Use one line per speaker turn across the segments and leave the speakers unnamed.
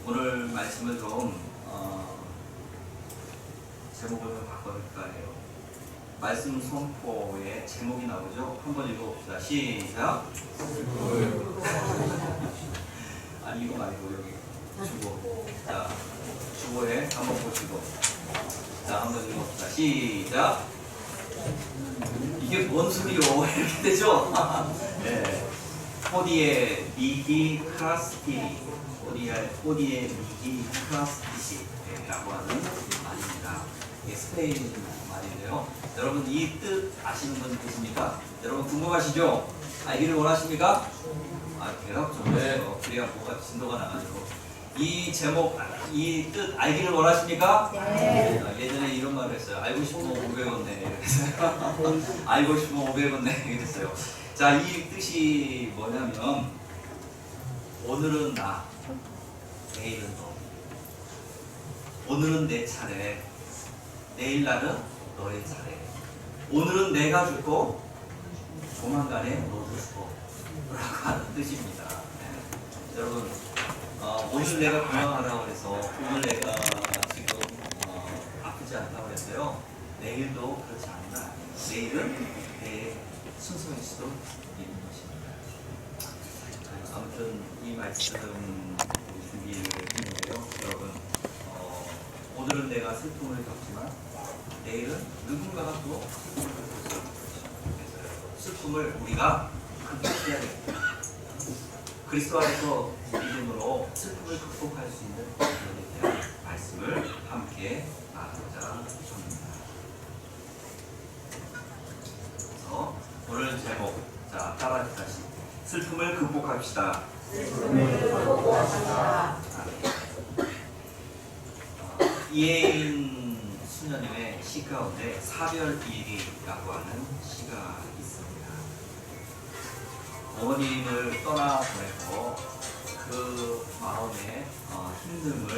오늘 말씀을 좀 제목을 좀 바꿔볼까 해요. 말씀 선포의 제목이 나오죠? 한번 읽어봅시다. 시작. 아니 이거 말고 여기 주보. 자, 주보에 한번 보시고, 자 한번 읽어봅시다. 시작. 이게 뭔 소리요? 이렇게 되죠? 네. 호디에 미기 크라스티리, 호디에 미기 크라스티시라고 하는 말입니다. 이게 스페인 말인데요. 여러분 이 뜻 아시는 분 계십니까? 여러분 궁금하시죠? 알기를 원하십니까? 대답 좀 해요. 그래야 뭐가 진도가 나가지고. 이 제목, 이 뜻 알기를 원하십니까?
네.
예전에 이런 말을 했어요. 알고 싶으면 500원 내. 이랬어요. 알고 싶으면 500원 내. 이랬어요. 자, 이 뜻이 뭐냐면, 오늘은 나, 내일은 너. 오늘은 내 차례, 내일 날은 너의 차례. 오늘은 내가 죽고, 조만간에 너도 죽고. 라고 하는 뜻입니다. 네. 여러분, 오늘 내가 건강하다고 해서 오늘 내가 지금 아프지 않다고 했어요. 내일도 그렇지 않은 건 아니에요. 내일은 내 순서일 수도 있는 것입니다. 아무튼 이 말씀 준비했는데요. 여러분, 오늘은 내가 슬픔을 겪지만 내일은 누군가가 또 슬픔을 우리가 극복해야 됩니다. 그리스도 안에서 믿음으로 슬픔을 극복할 수 있는 부분에 대한 말씀을 함께 나누고자 합니다. 그래서 오늘 제목, 자 따라하시. 슬픔을 극복합시다.
슬픔을 극복합시다.
이혜인 수녀님의 시 가운데 사별일기라고 하는 시가 있습니다. 어머님을 떠나보내고 그 마음의 힘듦을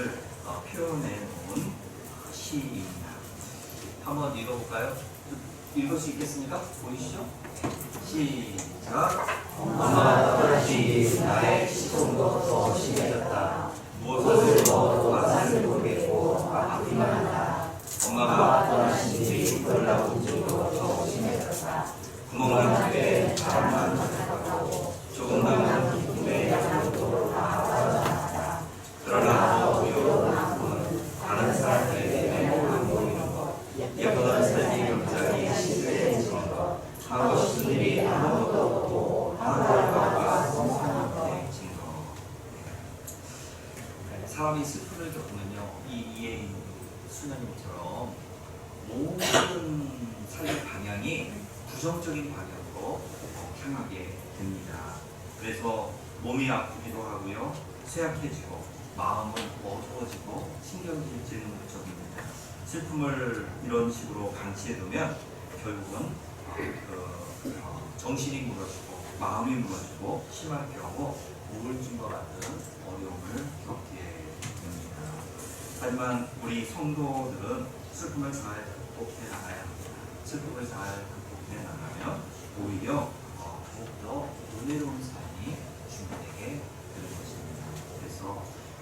표현해 놓은 시입니다. 한번 읽어볼까요? 읽을 수 있겠습니까? 보이시죠? 시작.
엄마가 떠나시 나의 시종도 더 심해졌다.
무엇을
맛을 모르겠고 아프기만 한다.
엄마가
떠나신 뒤 놀라운 증도 더 심해졌다.
구멍을
바람만 가득하고
조금 남은
기쁨의 양도로 다 빠져나갔다.
그러나
위로 남은 다른 사람들에게 안 보이는 것,
예쁜 삶이 갑자기
시들해지는 것,
하고 싶은 일이
아무것도 없고 하루하루가 성상한 것.
사람이 슬픔을 겪으면요, 이 이혜인 수녀님처럼 모든 삶의 방향이 부정적인 방향으로 향하게 됩니다. 그래서 몸이 아프기도 하고요, 쇠약해지고 마음은 어두워지고 신경질증적입니다. 슬픔을 이런 식으로 방치해두면 결국은 정신이 무너지고 마음이 무너지고 심할 경우 우울증과 같은 어려움을 겪게 됩니다. 하지만 우리 성도들은 슬픔을 잘 극복해 나가야 합니다. 슬픔을 잘 극복해 나가면 오히려 더욱더 은혜로운 삶이 준비되게 되는 것입니다. 그래서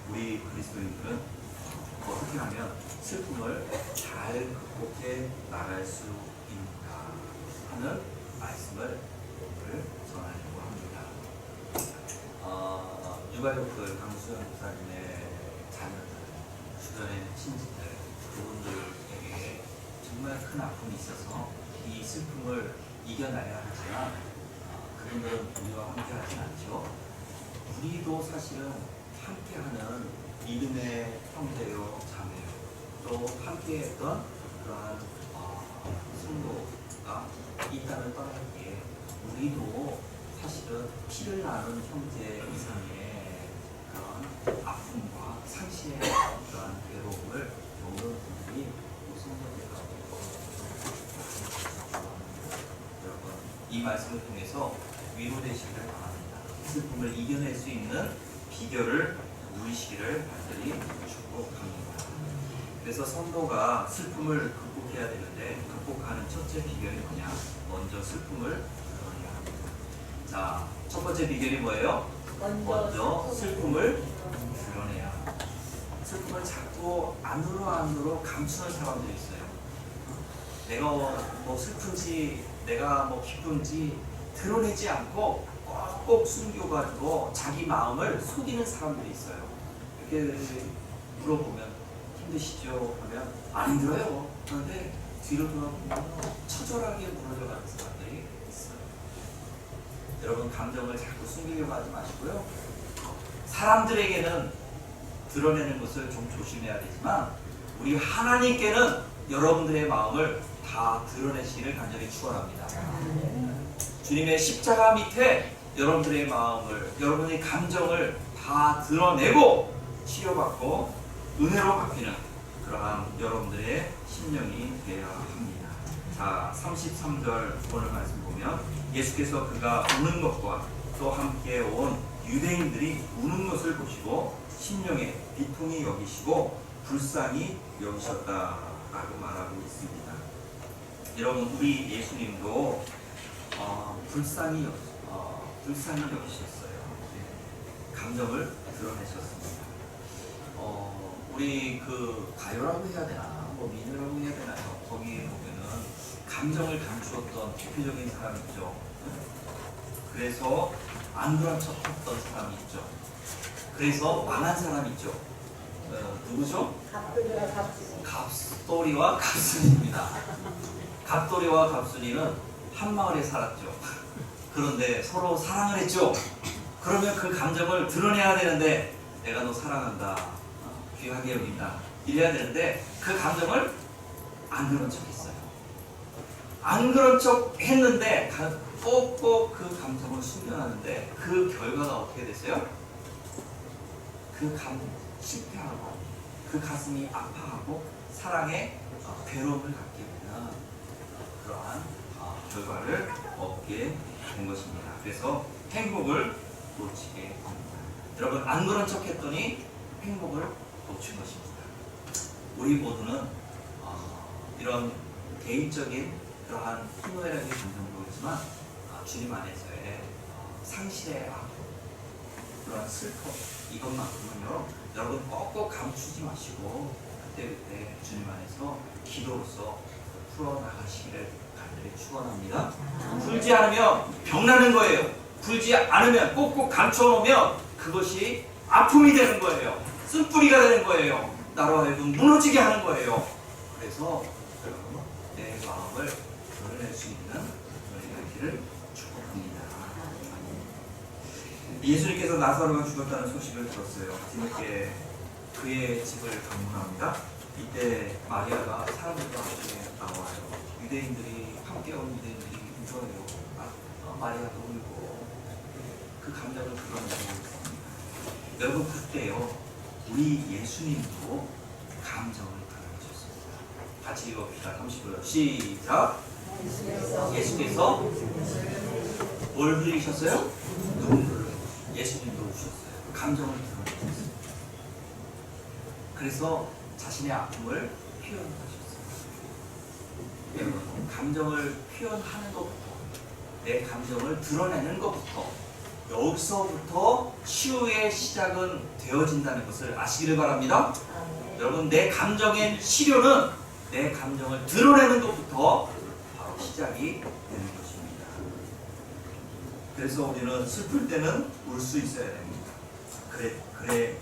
우리 그리스도인들은 어떻게 하면 슬픔을 잘 극복해 나갈 수 있는가 하는 말씀을 오늘 전하려고 합니다. 유가요크 강수현 목사님의 자녀들, 주변의 친지들, 그분들에게 정말 큰 아픔이 있어서 이 슬픔을 이겨나야 하지만 그분들은 우리와 함께 하진 않죠. 우리도 사실은 함께하는 믿음의 형제요, 자매요, 또 함께했던 그러한 성도가 있다는 떠나기에 우리도 사실은 피를 나눈 형제 이상의 그런 아픔과 상실의 그런 괴로움을 겪는 분들이 성도들이라고 여러분, 이 말씀을 통해서 위로되시기를 바랍니다. 슬픔을 이겨낼 수 있는 비결을 누리시기를 간절히 축복합니다. 그래서 성도가 슬픔을 극복해야 되는데 극복하는 첫째 비결이 뭐냐? 먼저 슬픔을 드러내야 합니다. 자, 첫 번째 비결이 뭐예요? 먼저 슬픔을 드러내야 합니다. 슬픔을 자꾸 안으로 감추는 사람들이 있어요. 내가 뭐 슬픈지 내가 뭐 기쁜지 드러내지 않고 꼭 숨겨가지고 자기 마음을 속이는 사람들이 있어요. 이렇게 물어보면 힘드시죠? 하면 안 힘들어요. 그런데 뒤로 돌아보면 처절하게 무너져가는 사람들이 있어요. 여러분, 감정을 자꾸 숨기려고 하지 마시고요. 사람들에게는 드러내는 것을 좀 조심해야 되지만 우리 하나님께는 여러분들의 마음을 다 드러내시기를 간절히 축원합니다. 주님의 십자가 밑에 여러분들의 마음을, 여러분의 감정을 다 드러내고 치료받고 은혜로 바뀌는 그러한 여러분들의 심령이 되어야 합니다. 자, 33절 오늘 말씀 보면 예수께서 그가 우는 것과 또 함께 온 유대인들이 우는 것을 보시고 심령에 비통히 여기시고 불쌍히 여기셨다라고 말하고 있습니다. 여러분, 우리 예수님도 불쌍히 여기셨어요. 감정을 드러내셨습니다. 우리 그 가요라고 해야 되나, 뭐 민요라고 해야 되나요? 거기에 보면은 감정을 감추었던 대표적인 사람이 있죠. 그래서 안 그런 척했던 사람이 있죠. 그래서 망한 사람이 있죠. 누구죠? 갑돌이와 갑순이입니다. 갑돌이와 갑순이는 한 마을에 살았죠. 그런데 서로 사랑을 했죠. 그러면 그 감정을 드러내야 되는데 내가 너 사랑한다, 귀하게 여긴다 이래야 되는데 그 감정을 안 그런 척 했어요. 안 그런 척 했는데 꼭꼭 그 감정을 숨겨놨는데 그 결과가 어떻게 됐어요? 실패하고 그 가슴이 아파하고 사랑에 괴로움을 갖게 되는 그러한 결과를 얻게 된 것입니다. 그래서 행복을 놓치게 됩니다. 여러분, 안 그런 척 했더니 행복을 놓친 것입니다. 우리 모두는 이런 개인적인 그러한 희노애락의 감정도 있지만 주님 안에서의 상실의 아픔, 그러한 슬픔, 이것만큼은요 여러분 꼭꼭 감추지 마시고 그때그때 주님 안에서 기도로서 풀어나가시기를 간절히 축원합니다. 풀지 않으면 병나는 거예요. 풀지 않으면 꼭꼭 감춰놓으면 그것이 아픔이 되는 거예요. 쓴뿌리가 되는 거예요. 나로 하여금 무너지게 하는 거예요. 그래서 여러분, 내 마음을 드러낼 수 있는 은혜가 있기를 축복합니다. 예수님께서 나사로가 죽었다는 소식을 들었어요. 뒤늦게 그의 집을 방문합니다. 이때 마리아가 사람들과 함께 나와요. 유대인들이 함께 온 유대인들이 울어요. 마리아도 울고 그 감정을 드러내고 있습니다. 여러분, 그때요 우리 예수님도 감정을 드러내셨습니다. 같이 읽어봅시다. 30절 시작. 예수께서 뭘 흘리셨어요? 눈물을. 예수님도 우셨어요. 감정을 드러내셨어요. 그래서 자신의 아픔을 표현하셨어요. 여러분, 감정을 표현하는 것부터, 내 감정을 드러내는 것부터, 여기서부터 치유의 시작은 되어진다는 것을 아시기를 바랍니다. 여러분, 내 감정의 치료는 내 감정을 드러내는 것부터 바로 시작이 되는 것입니다. 그래서 우리는 슬플 때는 울 수 있어야 됩니다.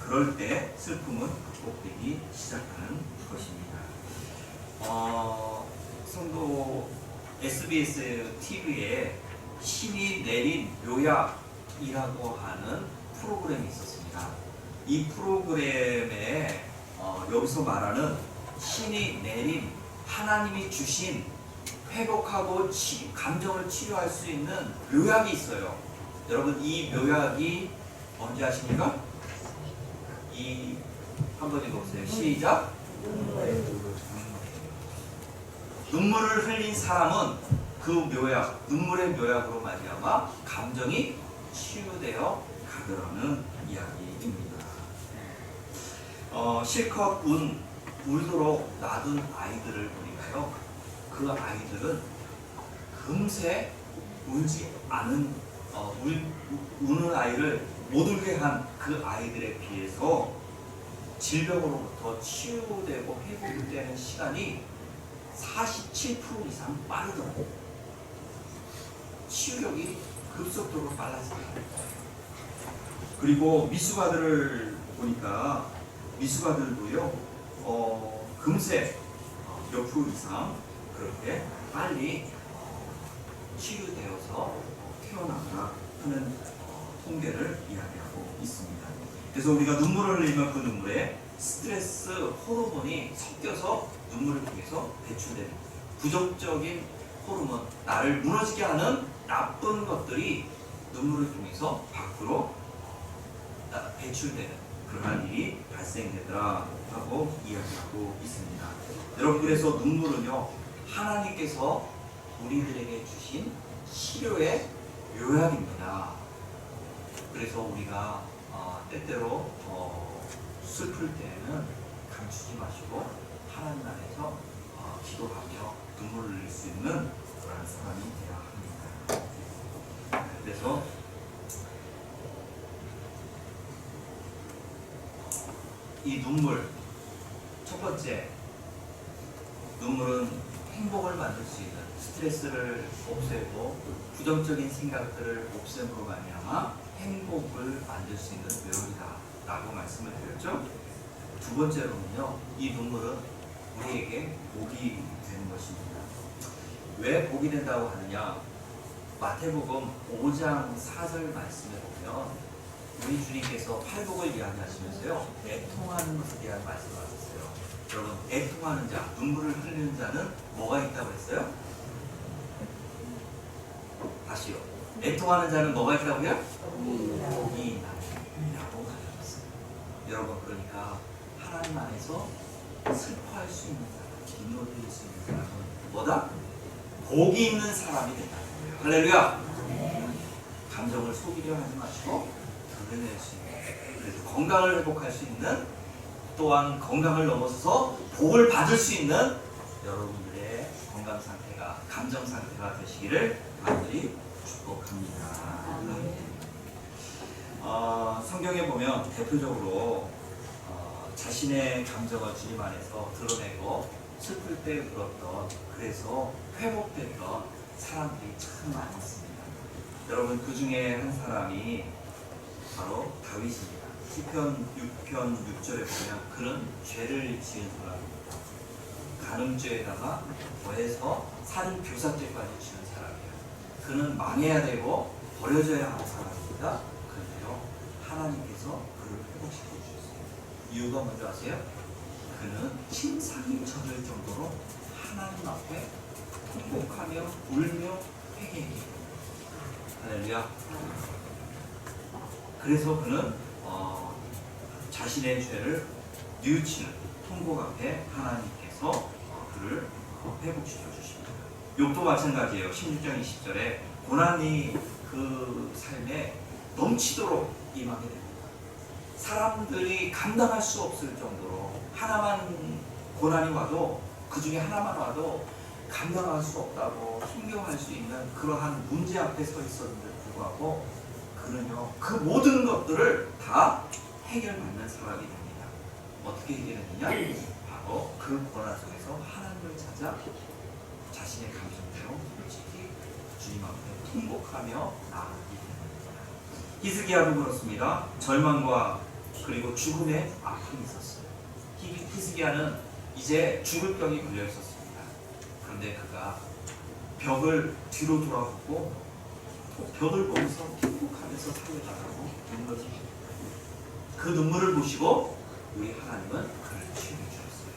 그럴 때 슬픔은 극복되기 시작하는 것입니다. 성도 SBS TV에 신이 내린 묘약이라고 하는 프로그램이 있었습니다. 이 프로그램에 여기서 말하는 신이 내린, 하나님이 주신 회복하고 감정을 치료할 수 있는 묘약이 있어요. 여러분, 이 묘약이 뭔지 아십니까? 한번 읽어보세요. 시작. 눈물을 흘린 사람은 그 묘약, 눈물의 묘약으로 말미암아 감정이 치유되어 가더라는 이야기입니다. 실컷 울도록 놔둔 아이들을 보니까요, 그 아이들은 금세 울지 않은 우는 아이를 못 울게 한 그 아이들에 비해서 질병으로부터 치유되고 회복되는 시간이 47% 이상 빠르더라고요. 치유력이 급속도로 빨라집니다. 그리고 미숙아들을 보니까 미숙아들도요, 금세 몇 프로 이상 그렇게 빨리 치유되어서 태어나거나 하는 통계를 이야기하고 있습니다. 그래서 우리가 눈물을 흘리면 그 눈물에 스트레스 호르몬이 섞여서 눈물을 통해서 배출되는 부정적인 호르몬, 나를 무너지게 하는 나쁜 것들이 눈물을 통해서 밖으로 배출되는 그러한 일이 발생되더라 하고 이야기하고 있습니다. 여러분, 그래서 눈물은요, 하나님께서 우리들에게 주신 치료의 요약입니다. 그래서 우리가 때때로 슬플 때는 감추지 마시고 하나님 안에서 기도하며 눈물을 흘릴 수 있는 그런 사람이 되어야 합니다. 그래서 이 눈물, 첫 번째, 눈물은 행복을 만들 수 있는, 스트레스를 없애고 부정적인 생각들을 없앰으로 말미암아 행복을 만들 수 있는 요령이다 라고 말씀을 드렸죠. 두 번째로는요, 이 눈물은 우리에게 복이 되는 것입니다. 왜 복이 된다고 하느냐? 마태복음 5장 4절 말씀에 보면 우리 주님께서 팔복을 이야기하시면서요, 애통하는 것에 대한 말씀을 하셨어요. 여러분, 애통하는 자, 눈물을 흘리는 자는 뭐가 있다고 했어요? 다시요. 애통하는 자는 뭐가 있다고요? 복이 있다고 가르쳤어요. 여러분, 그러니까 하나님 안에서 슬퍼할 수 있는 사람, 눈물 흘릴 수 있는 사람은 뭐다? 복이 있는 사람이 된다는 거예요. 할렐루야! 감정을 속이려 하지 마시고 드러낼 수 있는, 그래서 건강을 회복할 수 있는, 또한 건강을 넘어서서 복을 받을 수 있는 여러분들의 건강 상태가, 감정 상태가 되시기를 간절히 축복합니다. 성경에 보면 대표적으로 자신의 감정을 주님 안에서 드러내고 슬플 때 울었던, 그래서 회복됐던 사람들이 참 많이 있습니다. 여러분, 그 중에 한 사람이 바로 다윗입니다. 시편 6편 6절에 보면 그는 죄를 지은 사람입니다. 간음죄에다가 더해서 살인 교사죄까지 지은 사람이에요. 그는 망해야 되고 버려져야 하는 사람입니다. 그런데요, 하나님께서 그를 회복시켜 주셨어요. 이유가 뭔지 아세요? 그는 침상이 젖을 정도로 하나님 앞에 통곡하며 울며 회개했어요. 할렐루야. 그래서 그는 자신의 죄를 뉘우치는 통곡 앞에 하나님께서 그를 회복시켜 주십니다. 욥도 마찬가지예요. 16장 20절에 고난이 그 삶에 넘치도록 임하게 됩니다. 사람들이 감당할 수 없을 정도로 하나만 고난이 와도, 그 중에 하나만 와도 감당할 수 없다고 힘겨워할 수 있는 그러한 문제 앞에 서 있었는데 불구하고 그는요, 그 모든 것들을 다 해결받는 사람이 됩니다. 어떻게 해결했느냐? 바로 그 고난 속에서 하나님을 찾아 자신의 감정대로 솔직히 주님 앞에 통곡하며 나아가게 됩니다. 히스기야도 그렇습니다. 절망과 그리고 죽음의 아픔이 있었어요. 히스기야는 이제 죽을 병이 걸려 있었습니다. 그런데 그가 벽을 뒤로 돌아보고 벽을 보면서 통곡하면서 살려달라고 눈물을 흘립니다. 그 눈물을 보시고 우리 하나님은 그를 치유해 주셨어요.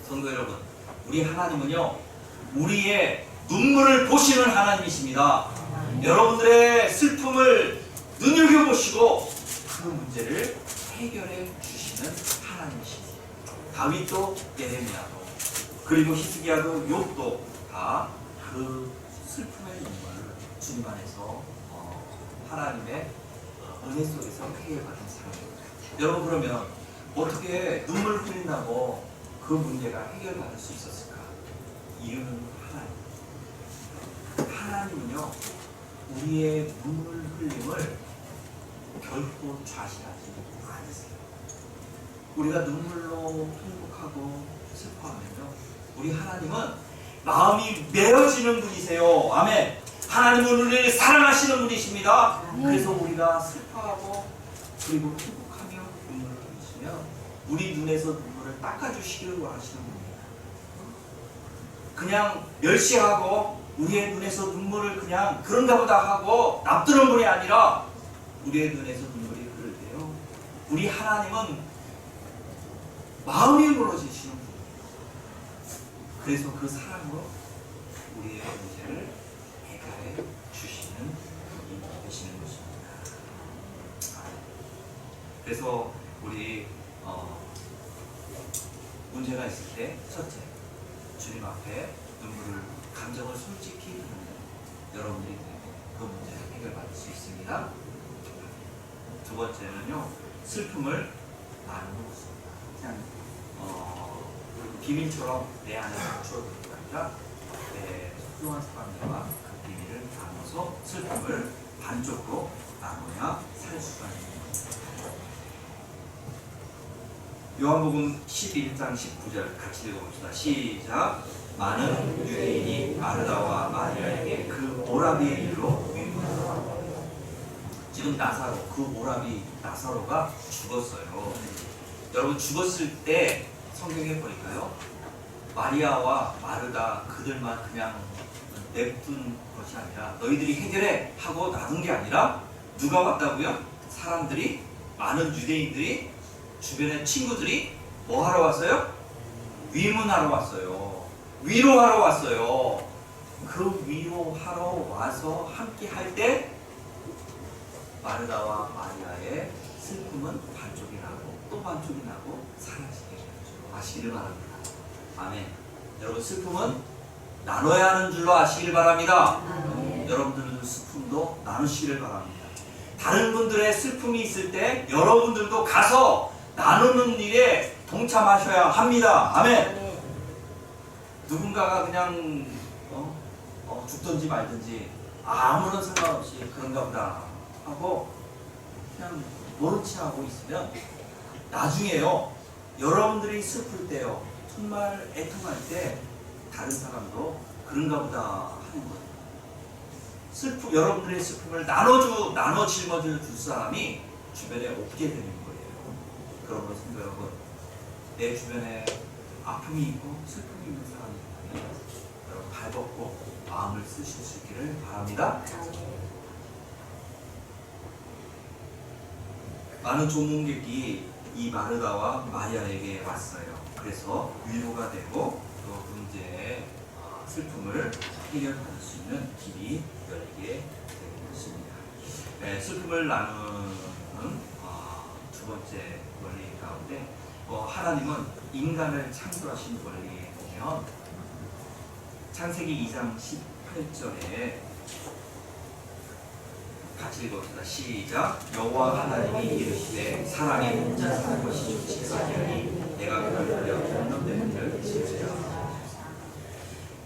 성도 여러분, 우리 하나님은요, 우리의 눈물을 보시는 하나님이십니다. 여러분들의 슬픔을 눈여겨보시고 그 문제를 해결해 주시는 하나님이십니다. 다윗도, 예레미야도, 그리고 히스기야도, 욥도 다 그 슬픔의 눈물을 주님 안에서 하나님의 은혜 속에서 해결받은 사람입니다. 여러분, 그러면 어떻게 눈물을 흘린다고 그 문제가 해결받을 수 있었을까? 이유는 하나님. 하나님은요, 우리의 눈물 흘림을 결코 좌시하지 않으세요. 우리가 눈물로 행복하고 슬퍼하면요, 우리 하나님은 마음이 메어지는 분이세요. 아멘. 하나님은 우리를 사랑하시는 분이십니다. 그래서 우리가 슬퍼하고 그리고 행복하며 눈물을 흘리시면 우리 눈에서 눈물을 닦아주시기를 원하시는 분입니다. 그냥 멸시하고 우리의 눈에서 눈물을 그냥 그런가 보다 하고 납두는 분이 아니라 우리의 눈에서 눈물이 흐를 때요, 우리 하나님은 마음이 무너지시는 분입니다. 그래서 그 사랑으로 우리의 문제를 해결해 주시는 분이 되시는 것입니다. 그래서 우리 문제가 있을 때 첫째, 주님 앞에 눈물을, 감정을 솔직히 드리면 여러분들이 그 문제를 해결받을 수 있습니다. 두 번째는요, 슬픔을 나누는 것입니다. 그냥 비밀처럼 내 안에 감추어두는 게 아니라 내 소중한 사람들과 그 비밀을 나눠서 슬픔을 반쪽으로 나눠야 살 수가 있는 것입니다. 요한복음 11장 19절 같이 읽어봅시다. 시작. 많은 유대인이 마르다와 마리아에게 그 오라비의 일로 위로하더라. 지금 나사로, 그 오라비 나사로가 죽었어요. 여러분, 죽었을 때 성경에 보니까요, 마리아와 마르다 그들만 그냥 냅둔 것이 아니라 너희들이 해결해 하고 놔둔 게 아니라 누가 왔다고요? 사람들이, 많은 유대인들이, 주변의 친구들이 뭐 하러 왔어요? 위문하러 왔어요. 위로하러 왔어요. 그 위로하러 와서 함께 할 때 마르다와 마리아의 슬픔은 반쪽이 나고 또 반쪽이 나고 사라지게 아시기를 바랍니다. 아멘. 여러분, 슬픔은 나눠야 하는 줄로 아시기를 바랍니다. 여러분들도 슬픔도 나누시기를 바랍니다. 다른 분들의 슬픔이 있을 때 여러분들도 가서 나누는 일에 동참하셔야 합니다. 아멘. 누군가가 그냥 죽든지 말든지 아무런 상관없이 그런가 보다 하고 그냥 모른 체 하고 있으면 나중에요, 여러분들이 슬플 때요, 정말 애통할 때 다른 사람도 그런가 보다 하는 거예요. 여러분들의 슬픔을 나눠 짊어질 줄 사람이 주변에 없게 되는 거예요. 그러므로 성도 여러분, 내 주변에 아픔이 있고 슬픔이 있는 사람이 있다면 여러분 발벗고 마음을 쓰실 수 있기를 바랍니다. 많은 조문객이 이 마르다와 마리아에게 왔어요. 그래서 위로가 되고 또 문제의 슬픔을 해결받을 수 있는 길이 열리게 되었습니다. 슬픔을 나누는 두 번째 원리 가운데 하나님은 인간을 창조하신 원리에 보면 창세기 2장 18절에 같이 읽어봅시다. 시작. 여호와 하나님이 이르시되 사람이 혼자 사는 것이 좋지가 아니하니 내가 그를 하려 공동된 일을 지으리라.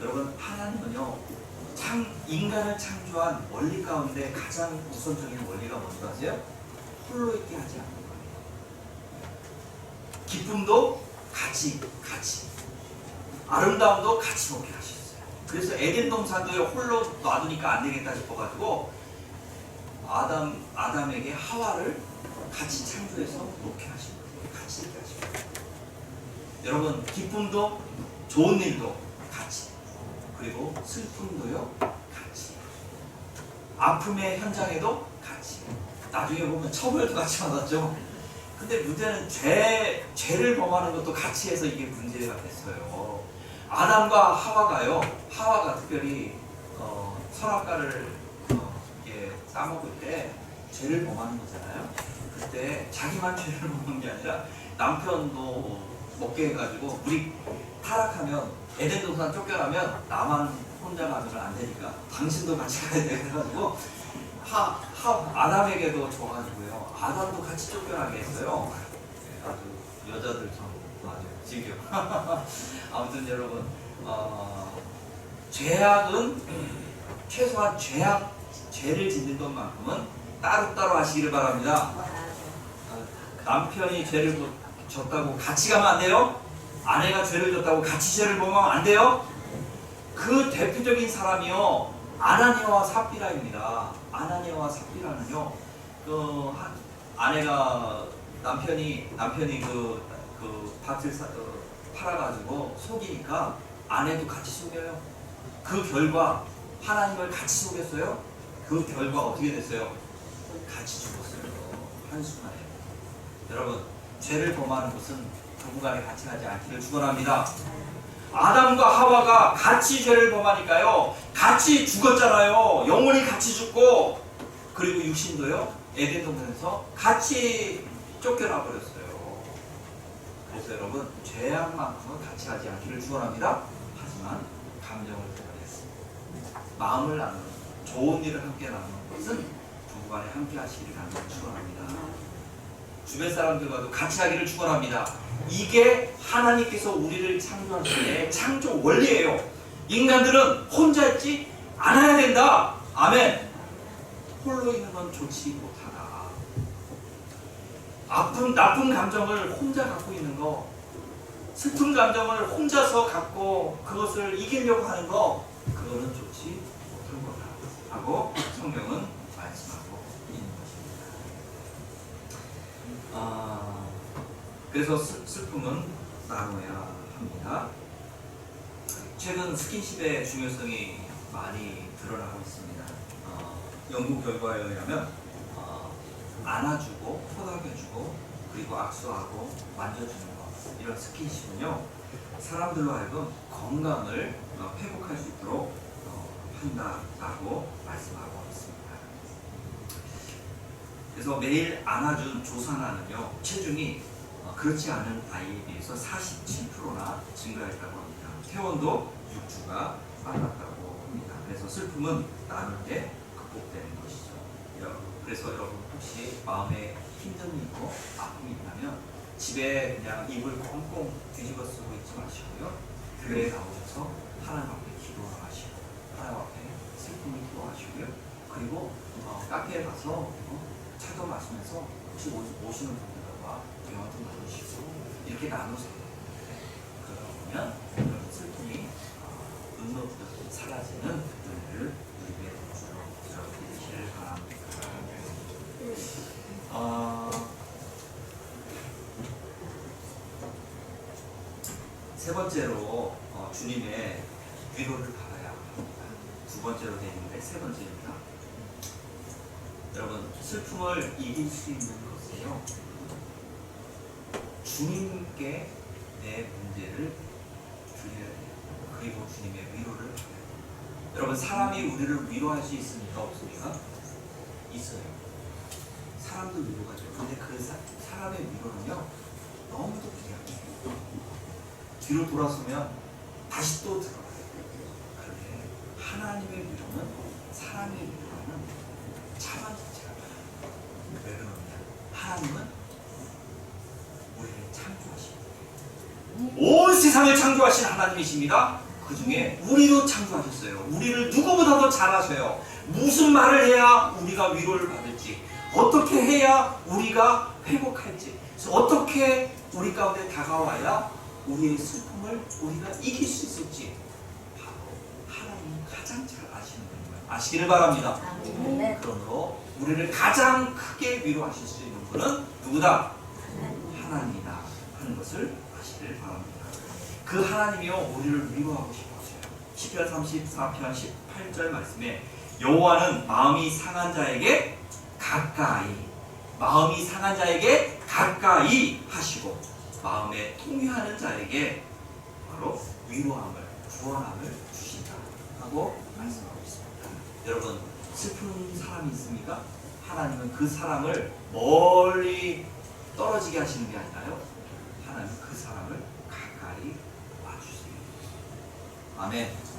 여러분, 하나님은요, 인간을 창조한 원리 가운데 가장 우선적인 원리가 뭔지 아세요? 홀로 있게 하지 않는 거예요. 기쁨도 같이, 아름다움도 같이 먹게 하셨어요. 그래서 에덴 동산도요, 홀로 놔두니까 안 되겠다 싶어가지고 아담에게 하와를 같이 창조해서 놓게 하신 거예요. 같이 있게 하신 거예요. 여러분, 기쁨도 좋은 일도 같이, 그리고 슬픔도요, 같이, 아픔의 현장에도 같이, 나중에 보면 처벌도 같이 받았죠. 근데 문제는 죄를 범하는 것도 같이 해서 이게 문제가 됐어요. 아담과 하와가 특별히 선악과를 따먹을 때 죄를 범하는 거잖아요. 그때 자기만 죄를 먹는 게 아니라 남편도 먹게 해가지고, 우리 타락하면 에덴 동산 쫓겨나면 나만 혼자 가면 안 되니까 당신도 같이 가야 돼. 그래가지고 아담에게도 줘가지고요, 아담도 같이 쫓겨나게 했어요. 아주 여자들처럼 아주 지겨. 아무튼 여러분, 죄악은 최소한 죄를 짓는 것만큼은 따로따로 하시기를 바랍니다. 남편이 죄를 졌다고 같이 가면 안 돼요? 아내가 죄를 졌다고 같이 죄를 범하면 안 돼요? 그 대표적인 사람이요, 아나니아와 삽비라입니다. 아나니아와 삽비라는요, 아내가 남편이 그 밭을 팔아가지고 속이니까 아내도 같이 속여요. 그 결과 하나님을 같이 속였어요. 그 결과 어떻게 됐어요? 같이 죽었어요. 한순간에. 여러분, 죄를 범하는 것은 부부간에 같이 하지 않기를 축원합니다. 아담과 하와가 같이 죄를 범하니까요, 같이 죽었잖아요. 영혼이 같이 죽고, 그리고 육신도요, 에덴 동산에서 같이 쫓겨나 버렸어요. 그래서 여러분, 죄악만큼은 같이 하지 않기를 축원합니다. 하지만 감정을 표현했습니다. 마음을 나누는, 좋은 일을 함께 나누는 것은 부부간에 함께 하시기를 간절히 축원합니다. 주변 사람들과도 같이 하기를 축원합니다. 이게 하나님께서 우리를 창조하실 때 창조 원리예요. 인간들은 혼자 있지 않아야 된다. 아멘. 홀로 있는 건 좋지 못하다. 나쁜 감정을 혼자 갖고 있는 거, 슬픈 감정을 혼자서 갖고 그것을 이기려고 하는 거, 그거는 좋지 못한 거다 하고 성경은 말씀하고 있는 것입니다. 그래서 슬픔은 나눠야 합니다. 최근 스킨십의 중요성이 많이 드러나고 있습니다. 연구 결과에 의하면 안아주고 토닥여주고 그리고 악수하고 만져주는 것, 이런 스킨십은요, 사람들로 하여금 건강을 회복할 수 있도록 한다라고 말씀하고 있습니다. 그래서 매일 안아준 조산아는요, 체중이 그렇지 않은 아이에 비해서 47%나 증가했다고 합니다. 퇴원도 6주가 빨랐다고 합니다. 그래서 슬픔은 나눌 때 극복되는 것이죠. 그래서 여러분, 혹시 마음에 힘든 일이고 아픔이 있다면 집에 그냥 이불 꽁꽁 뒤집어 쓰고 있지 마시고요, 교회에 나오셔서 하나님 앞에 기도하시고 하나님 앞에 슬픔을 기도하시고요, 그리고 카페에 가서 차도 마시면서 혹시 오시는 분들과 대화도 나누시고 이렇게 나누세요. 그러다 보면 슬픔이 눈높이 사라지는 은혜를 우리에게 들어주시기를 바랍니다. 세 번째로 주님의 위로를 받아야 합니다. 두 번째로 되어 있는데 세 번째입니다. 여러분, 슬픔을 이길 수 있는 것은요, 주님께 내 문제를 드려야 돼요. 그리고 주님의 위로를 받아야 돼요. 여러분, 사람이 우리를 위로할 수 있습니까? 없습니까? 있어요. 사람도 위로가 돼요. 근데 그 사람의 위로는요, 너무도 귀하게 뒤로 돌아서면 다시 또 들어가요. 그런데 하나님의 위로는, 사람의 위로는 차만 자체가 왜 그러냐? 하나님은 우리를 창조하신, 온 세상을 창조하신 하나님이십니다. 그 중에 우리도 창조하셨어요. 우리를 누구보다도 잘 아셔요. 무슨 말을 해야 우리가 위로를 받을지, 어떻게 해야 우리가 회복할지, 어떻게 우리 가운데 다가와야 우리의 슬픔을 우리가 이길 수 있을지, 바로 하나님이 가장 잘 아시는 분이에요. 아시기를 바랍니다. 그러므로 우리를 가장 크게 위로하실 수 있는 분은 누구다? 하나님이다 하는 것을 아시기를 바랍니다. 그 하나님이요, 우리를 위로하고 싶어하세요. 시편 34편 18절 말씀에 여호와는 마음이 상한 자에게 가까이 하시고 마음에 통회하는 자에게 바로 위로함을, 구원함을 주신다 하고 말씀하고 있습니다. 여러분, 슬픈 사람이 있습니까? 하나님은 그 사람을 멀리 떨어지게 하시는 게 아니라요, 하나님은 그 사람을 가까이 와주세요. 아멘.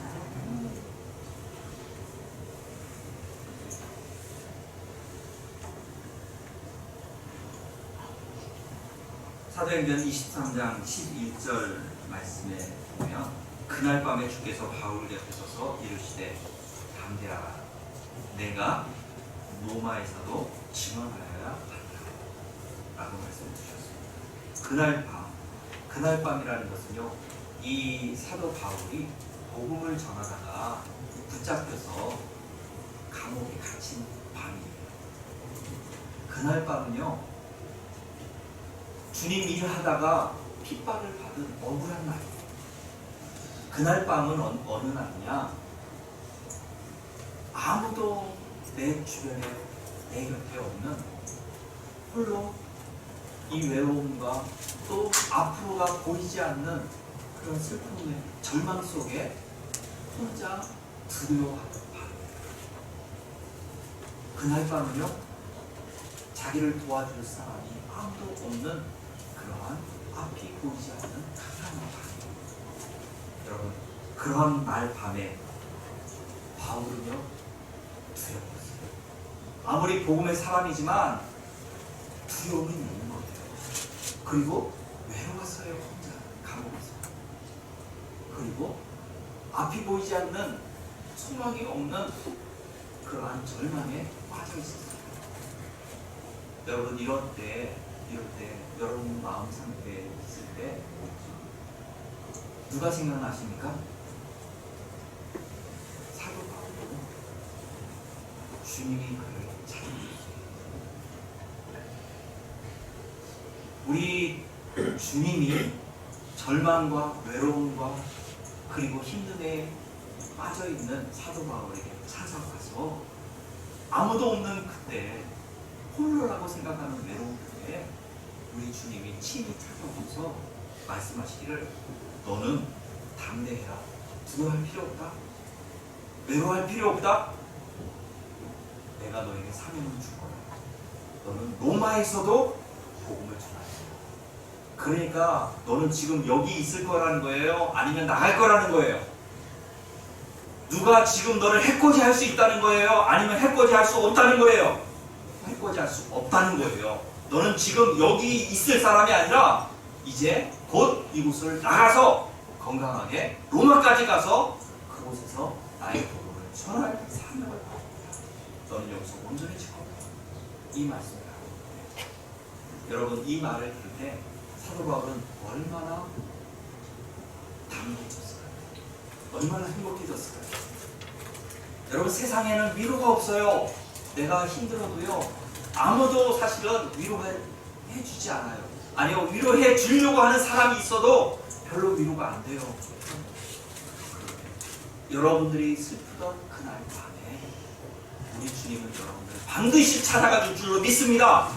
사도행전 23장 11절 말씀에 보면, 그날 밤에 주께서 바울 옆에 서서 이르시되 담대하라, 내가 로마에서도 증언하여야 한다 라고 말씀해 주셨습니다. 그날 밤이라는 것은요, 이 사도 바울이 복음을 전하다가 붙잡혀서 감옥에 갇힌 밤이에요. 그날 밤은요, 주님 일하다가 핍박을 받은 억울한 날이에요. 그날 밤은 어느 날이냐? 아무도 내 주변에, 내 곁에 없는 홀로 이 외로움과 또 앞으로가 보이지 않는 그런 슬픔의 절망 속에 혼자 두려워하는 밤이에요. 그날 밤은요, 자기를 도와줄 사람이 아무도 없는 그러한 앞이 보이지 않는 캄캄한 밤이에요. 여러분, 그러한 날 밤에 바울은요, 두려웠어요. 아무리 복음의 사람이지만 두려움이 있는 거예요. 그리고 외로웠어요. 혼자 감옥에서. 그리고 앞이 보이지 않는 소망이 없는 그러한 절망에 빠져 있었어요. 여러분, 이럴 때 여러분 마음 상태에 있을 때 누가 생각나십니까? 사도 바울은 주님이 그를 찾아주셨어요. 우리 주님이 절망과 외로움과 그리고 힘듦에 빠져있는 사도 바울에게 찾아가서 아무도 없는 그때, 홀로라고 생각하는 외로운 그때 우리 주님이 친히 찾아오셔서 말씀하시기를, 너는 담대해라. 두려워할 필요 없다. 외로워할 필요 없다. 내가 너에게 사명을 줄 거야. 너는 로마에서도 복음을 전하라. 그러니까 너는 지금 여기 있을 거라는 거예요? 아니면 나갈 거라는 거예요? 누가 지금 너를 해코지 할 수 있다는 거예요? 아니면 해코지 할 수 없다는 거예요? 해코지 할 수 없다는 거예요. 너는 지금 여기 있을 사람이 아니라 이제 곧 이곳을 나가서 건강하게 로마까지 가서 그곳에서 나의 복음을 전할 사명을 받습니다. 너는 여기서 온전해질 겁니다. 이 말씀을 하고 있습니다. 여러분, 이 말을 들을 때 사도 바울은 얼마나 담대해졌을까요? 얼마나 행복해졌을까요? 여러분, 세상에는 위로가 없어요. 내가 힘들어도요, 아무도 사실은 위로해 주지 않아요. 아니요, 위로해 주려고 하는 사람이 있어도 별로 위로가 안 돼요. 여러분들이 슬프던 그날 밤에 우리 주님은 여러분들 반드시 찾아가 줄 줄로 믿습니다.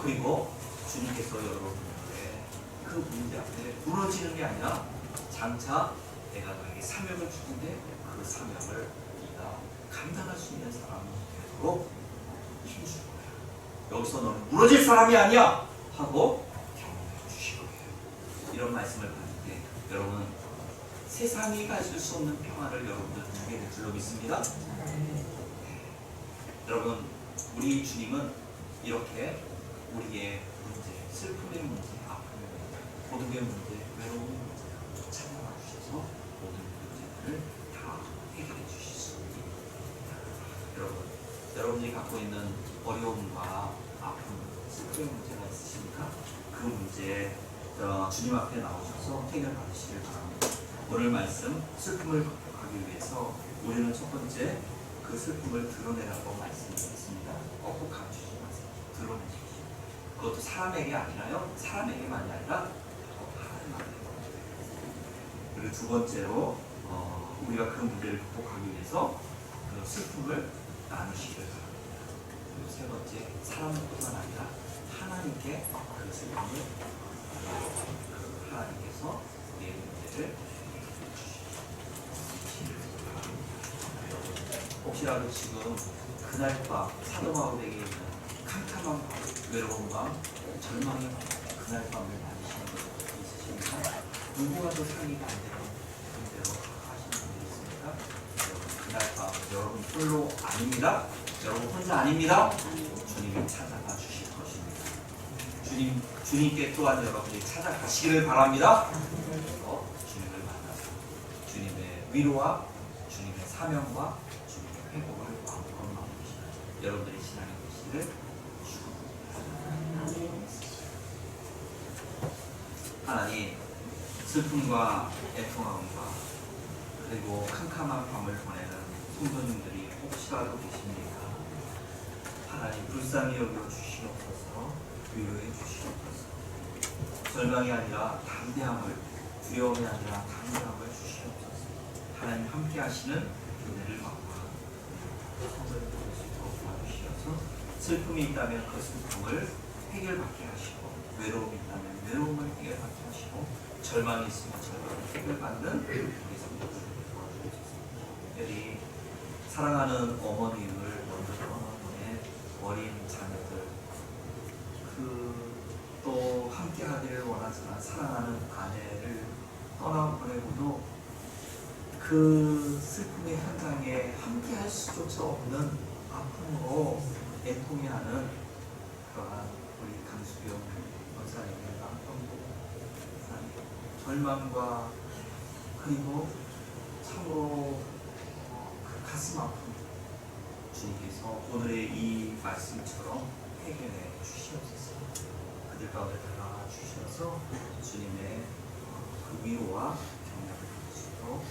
그리고 주님께서 여러분들의 그 문제 앞에 무너지는 게 아니라, 장차 내가 너에게 사명을 주는데 그 사명을 네가 감당할 수 있는 사람이 되도록 힘줄 거야. 여기서 너는 무너질 사람이 아니야 하고 경험해 주실 거예요. 이런 말씀을 받을 때 여러분, 세상이 가질 수 없는 평화를 여러분들 누리게 될 줄로 믿습니다. 여러분, 우리 주님은 이렇게 우리의 문제, 슬픔의 문제, 아픔의 문제, 고독의 문제, 외로움의 문제 찾아와 주셔서 모든 문제들을 다 해결해 주실 수 있습니다. 여러분이 갖고 있는 어려움과 아픔, 슬픔의 문제가 있으십니까? 그 문제에 주님 앞에 나오셔서 해결 받으시길 바랍니다. 오늘 말씀, 슬픔을 극복하기 위해서 우리는 첫 번째, 그 슬픔을 드러내라고 말씀드렸습니다. 꼭 감추지 마세요. 드러내십시오. 그것도 사람에게 아니라요, 사람에게만이 아니라 하나님한테. 그리고 두 번째로 우리가 그 문제를 극복하기 위해서 그 슬픔을 나누시기를 바랍니다. 그리고 세 번째, 사람뿐만 아니라 하나님께 그 슬픔을 하나님께서 내 문제를 혹시라도 지금 그날 밤 사도 바울에게 있는 캄캄한 밤, 외로움과 절망의 밤, 그날 밤을 맞으시는 분 있으십니까? 누구와도 상의가 안 되는 그대로 하시는 분이 있습니까? 여러분, 그날 밤 여러분 홀로 아닙니다. 여러분 혼자 아닙니다. 주님이 찾아가 주실 것입니다. 주님께 또한 여러분이 찾아가시기를 바랍니다. 그리고 주님을 만나서 주님의 위로와 주님의 사명과 주님의 회복을 마음껏 나누시는 여러분들의 신앙이 되시기를 축원합니다. 하나님, 슬픔과 애통함과 그리고 캄캄한 밤을 보내는 성도님들이 혹시라도 계십니까? 하나님 불쌍히 여겨 주시옵소서. 위로해 주시옵소서. 절망이 아니라 담대함을, 두려움이 아니라 담대함을 주시옵소서. 하나님 함께 하시는 은혜를 받고 성도를 보낼 수 있도록 도와주시어서 슬픔이 있다면 그 슬픔을 해결받게 하시고, 외로움이 있다면 외로움을 해결받게 하시고, 절망이 있으면 절망을 해결받는 우리 성도들을 도와주옵소서. 특별히 사랑하는 어머님을 먼저 떠나보낸 어린 자녀들, 또 함께 하기를 원하지만 사랑하는 아내를 떠나보내고도 그 슬픔의 현장에 함께 할 수조차 없는 아픔으로 애통해하는 그러한 우리 강수경 권사님의 남편도 절망과 그리고 참으로 그 가슴 아픔 주님께서 오늘의 이 말씀처럼 해결해 주시옵소서. 그들 가운데 다가와 주셔서 주님의 그 위로와 격려를 주시도록